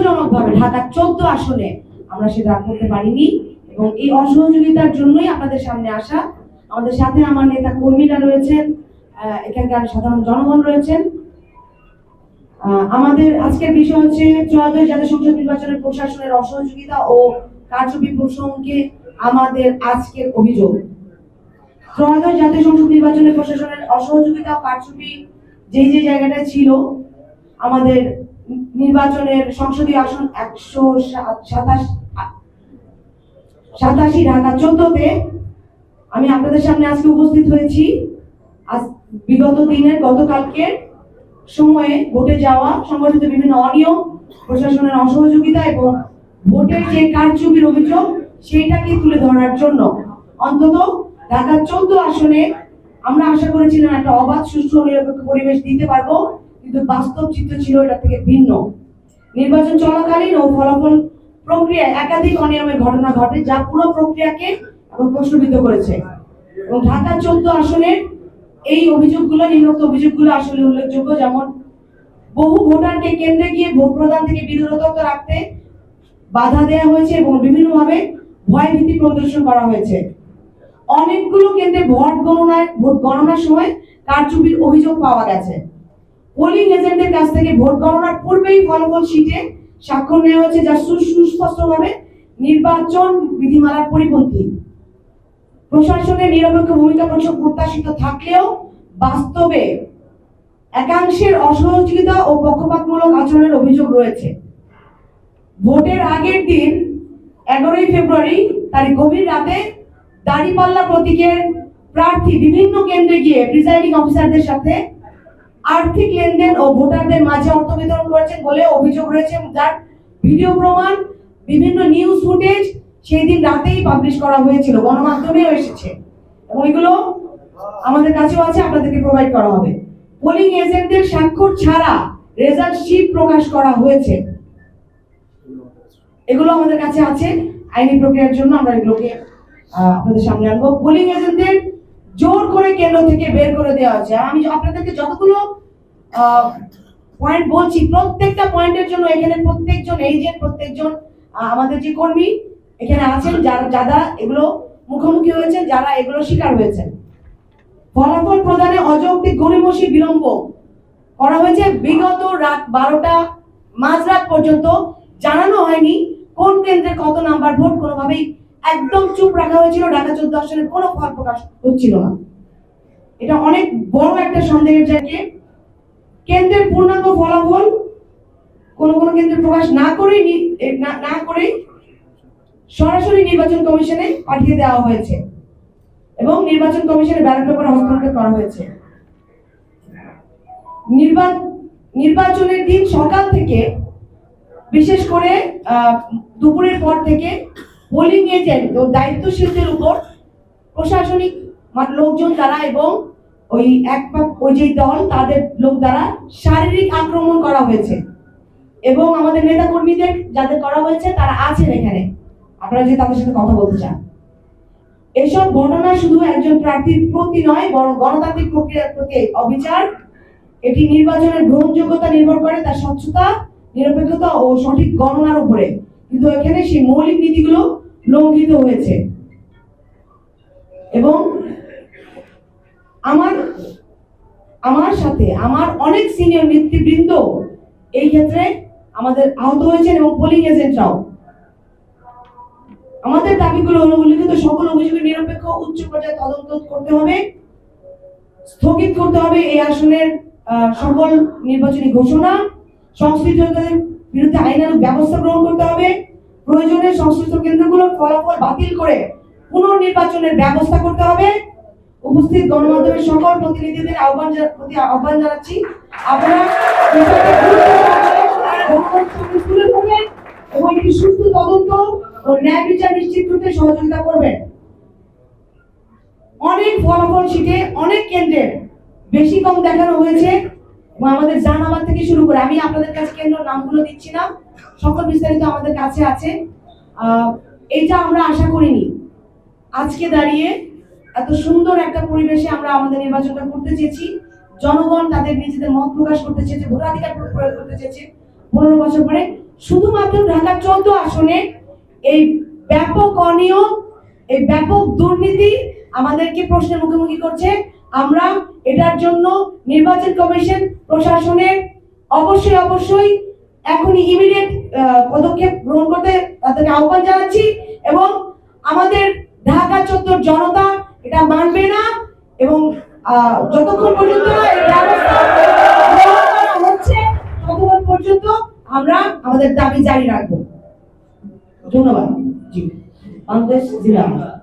দুঃখজনকভাবে ঢাকা 14 আসনে আমরা সেটা করতে পারিনি, এবং এই অসহযোগিতার জন্যই আপনাদের সামনে আসা। আমাদের সাথে আমার নেতা কর্মীরা রয়েছেন, এখানকার সাধারণ জনগণ রয়েছেন। আমাদের আজকের বিষয় হচ্ছে ত্রয়োদশ জাতীয় সংসদ নির্বাচনের প্রশাসনের অসহযোগিতা ও কারচুপি প্রসঙ্গে আমাদের আজকের অভিযোগ। ত্রয়োদশ জাতীয় সংসদ নির্বাচনের প্রশাসনের অসহযোগিতা ও কারচুপি যে জায়গাটা ছিল, আমাদের নির্বাচনের সংসদীয় আসন 187 ঢাকা 14-তে আমি আপনাদের সামনে আজকে উপস্থিত হয়েছি। আজ বিগত দিনের গতকালকে সময়ে ঘটে যাওয়া সংগঠিত বিভিন্ন অনিয়ম, প্রশাসনের অসহযোগিতা এবং ভোটের যে কারচুপির অভিযোগ সেইটাকে তুলে ধরার জন্য অন্তত ঢাকা 14 আসনে আমরা আশা করেছিলাম একটা অবাধ, সুষ্ঠু ও নিরপেক্ষ পরিবেশ দিতে পারবো, কিন্তু বাস্তব চিত্র ছিল এটা থেকে ভিন্ন। নির্বাচন চলাকালীন ও ফলাফল প্রক্রিয়ায় একাধিক অনিয়মের ঘটনা ঘটে, যা পুরো প্রক্রিয়াকে প্রশ্নবিদ্ধ করেছে। এবং ঢাকা 14 আসনের এই অভিযোগগুলো, নিম্নোক্ত অভিযোগগুলো আসলে উল্লেখযোগ্য। যেমন, বহু ভোটারকে কেন্দ্রে গিয়ে ভোট প্রদান থেকে বিরত রাখতে বাধা দেওয়া হয়েছে এবং বিভিন্নভাবে ভয়ভীতি প্রদর্শন করা হয়েছে। অনেকগুলো কেন্দ্রে ভোট গণনার সময় কারচুপির অভিযোগ পাওয়া গেছে। পোলিং এজেন্টদের কাছ থেকে ভোট গণনার পূর্বেই ফলাফল শিটে স্বাক্ষর নেওয়া হয়েছে, যা সুস্পষ্টভাবে নির্বাচন বিধিমালার পরিপন্থী। প্রশাসনের নিরপেক্ষ ভূমিকা প্রত্যাশিত থাকলেও বাস্তবে একাংশের অসহযোগিতা ও পক্ষপাতমূলক আচরণের অভিযোগ রয়েছে। ভোটের আগের দিন 11 ফেব্রুয়ারি তারিখ গভীর রাতে দাঁড়িপাল্লা প্রতীকের প্রার্থী বিভিন্ন কেন্দ্রে গিয়ে প্রিসাইডিং অফিসারদের সাথে আর্থিক লেনদেন ও ভোটারদের মাঝে অর্থ বিতরণ করেছেন বলে অভিযোগ রয়েছে, যার ভিডিও প্রমাণ, বিভিন্ন নিউজ ফুটেজ সেই দিন রাতেই পাবলিশ করা হয়েছিল, গণমাধ্যমেও এসেছে এবং এগুলো আমাদের কাছেও আছে, আপনাদেরকে প্রোভাইড করা হবে। পোলিং এজেন্টদের স্বাক্ষর ছাড়া রেজাল্ট শিট প্রকাশ করা হয়েছে, এগুলো আমাদের কাছে আছে। আইনি প্রক্রিয়ার জন্য আমরা এগুলোকে আপনাদের সামনে আনবো। পোলিং এজেন্টদের জোর করে কেন্দ্র থেকে বের করে দেওয়া হয়েছে। আমি আপনাদেরকে যতগুলো পয়েন্ট বলছি, প্রত্যেকটা পয়েন্টের জন্য এখানে প্রত্যেকজন এজেন্ট, প্রত্যেকজন আমাদের যে কর্মী এখানে আছেন, যারা এগুলো মুখোমুখি হয়েছেন, যারা এগুলো শিকার হয়েছেন। ফলাফল প্রদানে অযৌক্তিক গড়িমসি বিলম্ব করা হয়েছে। বিগত রাত 12টা মাঝরাত পর্যন্ত জানানো হয়নি কোন কেন্দ্রে কত নাম্বার ভোট, কোনোভাবেই একদম চুপ রাখা হয়েছিল। ঢাকা 14 আসনের কোনো ফল প্রকাশ হচ্ছিল না। এটা অনেক বড় একটা সন্দেহের জায়গা। কেন্দ্রের পূর্ণাঙ্গ ফলাফল কোন কেন্দ্রে প্রকাশ না করে সরাসরি নির্বাচন কমিশনে পাঠিয়ে দেওয়া হয়েছে এবং নির্বাচন কমিশনের ব্যালট পেপার হস্তান্তর করা হয়েছে। নির্বাচনের দিন সকাল থেকে, বিশেষ করে দুপুরের পর থেকে পোলিং এজেন্ট ও দায়িত্বশীলদের উপর প্রশাসনিক লোকজন দ্বারা এবং ওই যে দল তাদের লোক দ্বারা শারীরিক আক্রমণ করা হয়েছে এবং আমাদের নেতা কর্মীদের যাদের করা হয়েছে তারা আছেন এখানে, আপনারা যে তাদের সাথে কথা বলতে চান। এসব ঘটনা শুধু একজন প্রার্থীর প্রতি নয়, বরং গণতান্ত্রিক প্রক্রিয়ার প্রতি অবিচার। এটি নির্বাচনের গ্রহণযোগ্যতা নির্ভর করে তার স্বচ্ছতা, নিরপেক্ষতা ও সঠিক গণনার উপরে, কিন্তু এখানে সেই মৌলিক নীতিগুলো লঙ্ঘিত হয়েছে। এবং আমার সাথে আমার অনেক সিনিয়র নেতৃবৃন্দ এই ক্ষেত্রে আমাদের আহত হয়েছেন এবং পোলিং এজেন্টরাও। আমাদের দাবিগুলো হলো, উল্লিখিত সকল অভিযোগের নিরপেক্ষ উচ্চ পর্যায়ে তদন্ত করতে হবে, স্থগিত করতে হবে এই আসনের সকল নির্বাচনী ঘোষণা, সংশ্লিষ্টদের বিরুদ্ধে আইনানুগ ব্যবস্থা গ্রহণ করতে হবে, প্রয়োজনে সংশ্লিষ্ট কেন্দ্রগুলোর ফলাফল বাতিল করে পুনর্নির্বাচনের ব্যবস্থা করতে হবে। উপস্থিত গণমাধ্যমের সকল প্রতিনিধিদের আহ্বান জানাচ্ছি, আপনারা এবং একটি সুষ্ঠু তদন্ত ও ন্যায় বিচার নিশ্চিত করতে সহযোগিতা করবেন। অনেক ফলাফল শিটে অনেক কেন্দ্রের বেশি কম দেখানো হয়েছে এবং আমাদের জানাবাদ থেকে শুরু করে, আমি আপনাদের কাছে কেন্দ্রের নামগুলো দিচ্ছি না, সকল বিস্তারিত আমাদের কাছে আছে। এইটা আমরা আশা করিনি। আজকে দাঁড়িয়ে এত সুন্দর একটা পরিবেশে আমরা আমাদের নির্বাচনটা করতে চেয়েছি, জনগণ তাদের নিজেদের মত প্রকাশ করতে চেয়েছে, ভোটাধিকার প্রয়োগ করতে চেয়েছে 15 বছর পরে। শুধুমাত্র ঢাকা 14 আসনে এই ব্যাপক অনিয়ম, এই ব্যাপক দুর্নীতি আমাদেরকে প্রশ্নের মুখোমুখি করছে। আমরা এটার জন্য নির্বাচন কমিশন প্রশাসনের অবশ্যই এখনই ইমিডিয়েট পদক্ষেপ গ্রহণ করতে তাদেরকে আহ্বান জানাচ্ছি, এবং আমাদের ঢাকা 14 জনতা এটা মানবে না, এবং যতক্ষণ পর্যন্ত এই ব্যবস্থা গ্রহণ করা হচ্ছে ততক্ষণ পর্যন্ত আমরা আমাদের দাবি জারি রাখবো। ধন্যবাদ। জি, বাংলাদেশ জিন্দাবাদ।